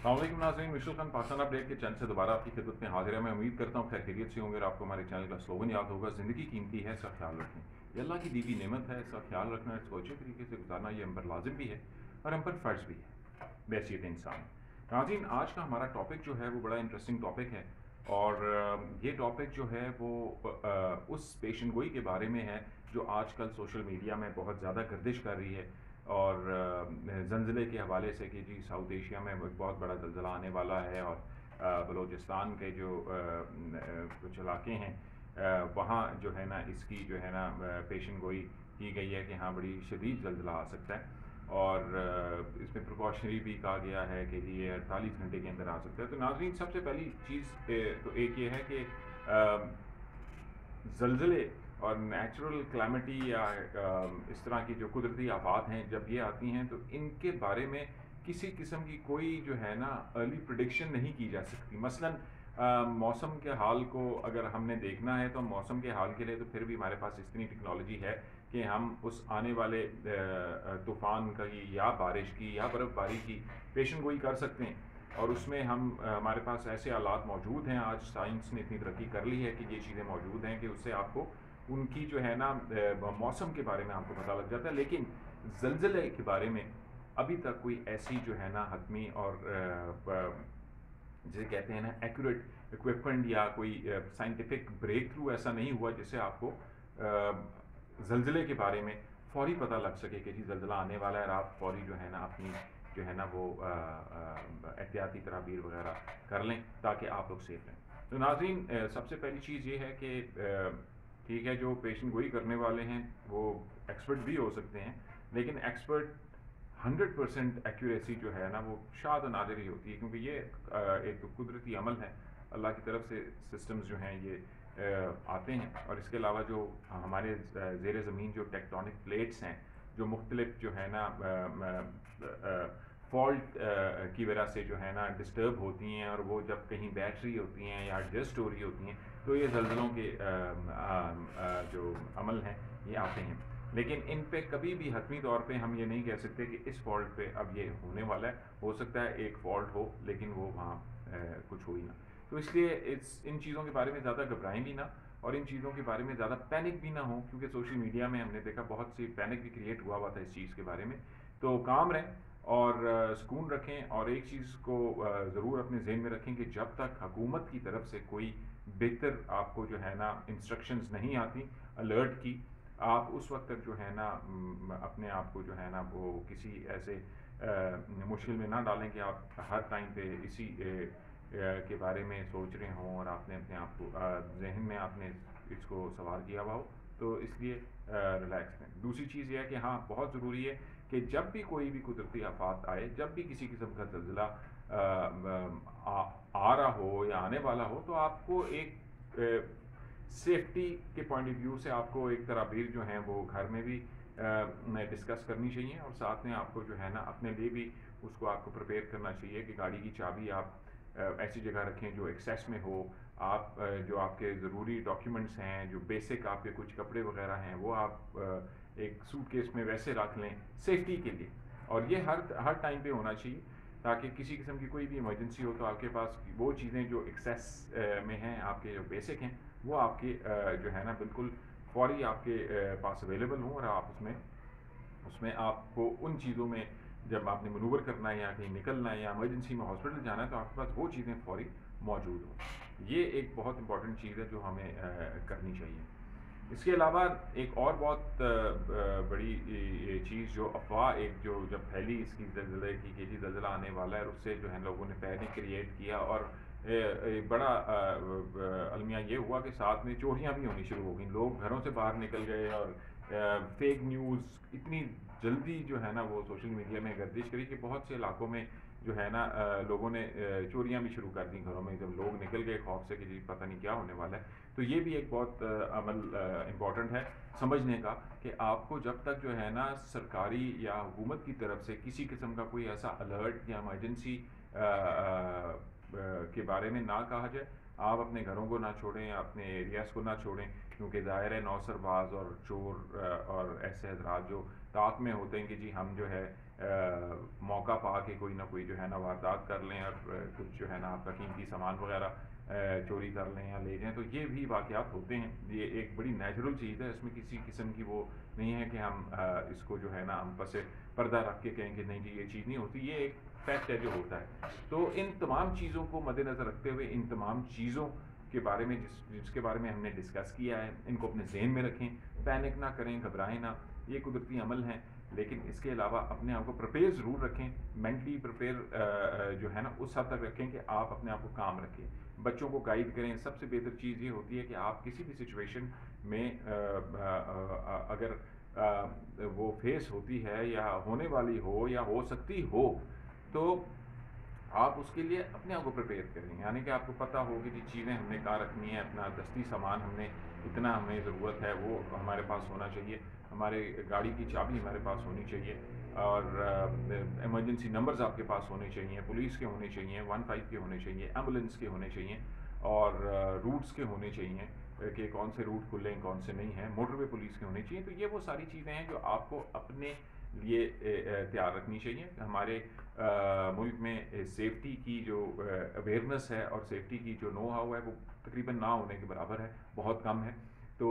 अस्सलामुअलैकुम नाज़रीन, Michel Khan Pakistan update के चैनल से दोबारा आपकी खिदमत में हाजिर है। मैं उम्मीद करता हूँ खैरियत से होंगे और आपको हमारे चैनल का स्लोगन याद होगा, ज़िंदगी कीमती है, इसका ख्याल रखें। ये अल्लाह की दी हुई नेमत है, इसका ख्याल रखना, इसको अच्छे तरीके से गुजारना ये हम पर लाजिम भी है और हम पर फ़र्ज़ भी है बहैसियत इंसान। नाज़रीन, आज का हमारा टॉपिक जो है वो बड़ा इंटरेस्टिंग टॉपिक है और ये टॉपिक जो है वो उस पेशन गोई के बारे में है जो आजकल सोशल मीडिया में बहुत ज़्यादा गर्दिश कर रही है और ज़लज़ले के हवाले से कि जी साउथ एशिया में एक बहुत बड़ा ज़लज़ला आने वाला है और बलूचिस्तान के जो कुछ इलाके हैं वहाँ जो है ना इसकी जो है ना पेशन गोई की गई है कि हाँ बड़ी शदीद ज़लज़ला आ सकता है और इसमें प्रिकॉशनरी भी कहा गया है कि जी ये 48 घंटे के अंदर आ सकता है। तो नाज़रीन, सबसे पहली चीज़ तो एक ये है कि ज़लज़ले और नेचुरल क्लैमिटी या इस तरह की जो कुदरती आफ़ात हैं जब ये आती हैं तो इनके बारे में किसी किस्म की कोई जो है ना अर्ली प्रेडिक्शन नहीं की जा सकती। मसलन मौसम के हाल को अगर हमने देखना है तो मौसम के हाल के लिए तो फिर भी हमारे पास इतनी टेक्नोलॉजी है कि हम उस आने वाले तूफ़ान की या बारिश की या बर्फ़बारी की पेशन गोई कर सकते हैं और उसमें हमारे पास ऐसे आलात मौजूद हैं। आज साइंस ने इतनी तरक्की कर ली है कि ये चीज़ें मौजूद हैं कि उससे आपको उनकी जो है ना मौसम के बारे में आपको पता लग जाता है। लेकिन ज़लज़ले के बारे में अभी तक कोई ऐसी जो है ना हतमी और जिसे कहते हैं ना एक्यूरेट इक्विपमेंट या कोई साइंटिफिक ब्रेक थ्रू ऐसा नहीं हुआ जिससे आपको ज़लज़ले के बारे में फ़ौरी पता लग सके कि जी ज़लज़ला आने वाला है और आप फ़ौरी जो है ना अपनी जो है ना वो एहतियाती तदाबीर वगैरह कर लें ताकि आप लोग सेफ रहें। तो नाज़रीन, सबसे पहली चीज़ ये है कि ठीक है, जो पेशन गोई करने वाले हैं वो एक्सपर्ट भी हो सकते हैं, लेकिन एक्सपर्ट 100% एक्यूरेसी जो है ना वो शायद नादिर ही होती है क्योंकि ये एक तो कुदरती अमल है, अल्लाह की तरफ से सिस्टम्स जो हैं ये आते हैं और इसके अलावा जो हमारे ज़ेर ज़मीन जो टेक्टोनिक प्लेट्स हैं जो मुख्तलिफ जो है ना फॉल्ट की वजह से जो है ना डिस्टर्ब होती हैं और वो जब कहीं बैठ रही होती हैं या एडजस्ट हो रही होती हैं तो ये ज़लज़लों के जो अमल हैं ये आते हैं। लेकिन इन पे कभी भी हतमी तौर पे हम ये नहीं कह सकते कि इस फॉल्ट पे अब ये होने वाला है। हो सकता है एक फॉल्ट हो लेकिन वो वहाँ कुछ हो ही ना। तो इसलिए इन चीज़ों के बारे में ज़्यादा घबराएं भी ना और इन चीज़ों के बारे में ज़्यादा पैनिक भी ना हो क्योंकि सोशल मीडिया में हमने देखा बहुत सी पैनिक भी क्रिएट हुआ था इस चीज़ के बारे में। तो काम रहें और सुकून रखें और एक चीज़ को ज़रूर अपने ज़हन में रखें कि जब तक हुकूमत की तरफ से कोई बेहतर आपको जो है ना इंस्ट्रक्शंस नहीं आती अलर्ट की, आप उस वक्त तक जो है ना अपने आप को जो है ना वो किसी ऐसे मुश्किल में ना डालें कि आप हर टाइम पे इसी के बारे में सोच रहे हों और आपने अपने आप को जहन में आपने इसको सवाल किया हुआ हो। तो इसलिए रिलैक्स रहें। दूसरी चीज़ ये है कि हाँ बहुत ज़रूरी है कि जब भी कोई भी कुदरती आफात आए, जब भी किसी किस्म का ज़लज़ला आ रहा हो या आने वाला हो तो आपको एक सेफ्टी के पॉइंट ऑफ व्यू से आपको एक तदाबीर जो हैं वो घर में भी डिस्कस करनी चाहिए और साथ में आपको जो है ना अपने लिए भी उसको आपको प्रिपेयर करना चाहिए कि गाड़ी की चाबी आप ऐसी जगह रखें जो एक्सेस में हो। आप जो आपके ज़रूरी डॉक्यूमेंट्स हैं, जो बेसिक आपके कुछ कपड़े वगैरह हैं वो आप एक सूटकेस में वैसे रख लें सेफ्टी के लिए और ये हर टाइम पे होना चाहिए ताकि किसी किस्म की कोई भी इमरजेंसी हो तो आपके पास वो चीज़ें जो एक्सेस में हैं, आपके जो बेसिक हैं वो आपके जो है ना बिल्कुल फौरी आपके पास अवेलेबल हों और आप उसमें आपको उन चीज़ों में जब आपने मनूवर करना है या कहीं निकलना है या इमरजेंसी में हॉस्पिटल जाना है तो आपके पास वो चीज़ें फौरी मौजूद हों। ये एक बहुत इंपॉर्टेंट चीज़ है जो हमें करनी चाहिए। इसके अलावा एक और बहुत बड़ी चीज़ जो अफवाह एक जो जब फैली इसकी ज़लज़ले की कि जी ज़लज़ला आने वाला है, उससे जो है लोगों ने पैनिक क्रिएट किया और बड़ा अलमिया ये हुआ कि साथ में चोरियां भी होनी शुरू हो गई। लोग घरों से बाहर निकल गए और फेक न्यूज़ इतनी जल्दी जो है ना वो सोशल मीडिया में गर्दिश करी कि बहुत से इलाकों में जो है ना लोगों ने चोरियां भी शुरू कर दी घरों में जब लोग निकल गए खौफ से कि जी पता नहीं क्या होने वाला है। तो ये भी एक बहुत अमल इम्पॉर्टेंट है समझने का कि आपको जब तक जो है ना सरकारी या हुकूमत की तरफ से किसी किस्म का कोई ऐसा अलर्ट या इमरजेंसी के बारे में ना कहा जाए, आप अपने घरों को ना छोड़ें, अपने एरियाज़ को ना छोड़ें क्योंकि ज़ाहिर है नौसरबाज और चोर और ऐसे हजरात जो ताक में होते हैं कि जी हम जो है موقع پا کے کوئی نہ کوئی جو ہے نا واردات کر لیں اور کچھ جو ہے نا آپ کا قیمتی سامان وغیرہ چوری کر لیں یا لے جائیں، تو یہ بھی واقعات ہوتے ہیں. یہ ایک بڑی نیچرل چیز ہے، اس میں کسی قسم کی وہ نہیں ہے کہ ہم اس کو جو ہے نا ہم پس پردہ رکھ کے کہیں کہ نہیں جی یہ چیز نہیں ہوتی. یہ ایک فیکٹ ہے جو ہوتا ہے. تو ان تمام چیزوں کو مد نظر رکھتے ہوئے، ان تمام چیزوں کے بارے میں جس کے بارے میں ہم نے ڈسکس کیا ہے، ان کو اپنے ذہن میں رکھیں. پینک نہ کریں، گھبرائیں نہ، یہ قدرتی عمل ہیں. لیکن اس کے علاوہ اپنے آپ کو پریپیئر ضرور رکھیں، مینٹلی پریپیئر جو ہے نا اس حد تک رکھیں کہ آپ اپنے آپ کو کام رکھیں. بچوں کو گائیڈ کریں. سب سے بہتر چیز یہ ہوتی ہے کہ آپ کسی بھی سچویشن میں اگر وہ فیس ہوتی ہے یا ہونے والی ہو یا ہو سکتی ہو، تو آپ اس کے لیے اپنے آپ کو پریپیئر کریں. یعنی کہ آپ کو پتہ ہو کہ جی چیزیں ہم نے کہاں رکھنی ہے، اپنا دستی سامان ہم نے اتنا ہمیں ضرورت ہے وہ ہمارے پاس ہونا چاہیے. ہمارے گاڑی کی چابی ہمارے پاس ہونی چاہیے، اور ایمرجنسی نمبرز آپ کے پاس ہونے چاہیے. پولیس کے ہونے چاہیے، 15 کے ہونے چاہیے، ایمبولینس کے ہونے چاہیے، اور روٹس کے ہونے چاہیے کہ کون سے روٹ کھلے ہیں کون سے نہیں ہیں. موٹر وے پولیس کے ہونے چاہیے. تو یہ وہ ساری چیزیں ہیں جو آپ کو اپنے لیے تیار رکھنی چاہیے. ہمارے ملک میں سیفٹی کی جو اویئرنیس ہے اور سیفٹی کی جو نو ہاؤ ہے وہ تقریباً نہ ہونے کے برابر ہے، بہت کم ہے. تو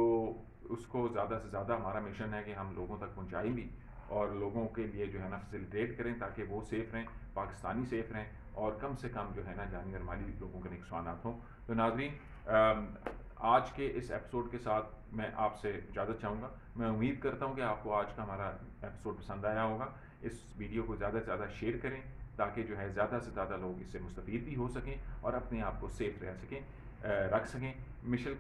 اس کو زیادہ سے زیادہ ہمارا مشن ہے کہ ہم لوگوں تک پہنچائیں بھی، اور لوگوں کے لیے جو ہے نا فیسیلیٹیٹ کریں تاکہ وہ سیف رہیں، پاکستانی سیف رہیں، اور کم سے کم جو ہے نا جانی اور مالی لوگوں کے نقصانات ہوں. تو ناظرین، آج کے اس ایپیسوڈ کے ساتھ میں آپ سے اجازت چاہوں گا. میں امید کرتا ہوں کہ آپ کو آج کا ہمارا ایپیسوڈ پسند آیا ہوگا. اس ویڈیو کو زیادہ سے زیادہ شیئر کریں تاکہ جو ہے زیادہ سے زیادہ لوگ اس سے مستفید بھی ہو سکیں اور اپنے آپ کو سیف رکھ سکیں. مشل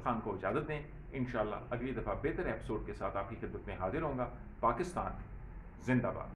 خان کو اجازت دیں. انشاءاللہ اگلی دفعہ بہتر ایپیسوڈ کے ساتھ آپ کی خدمت میں حاضر ہوں گا. پاکستان زندہ باد.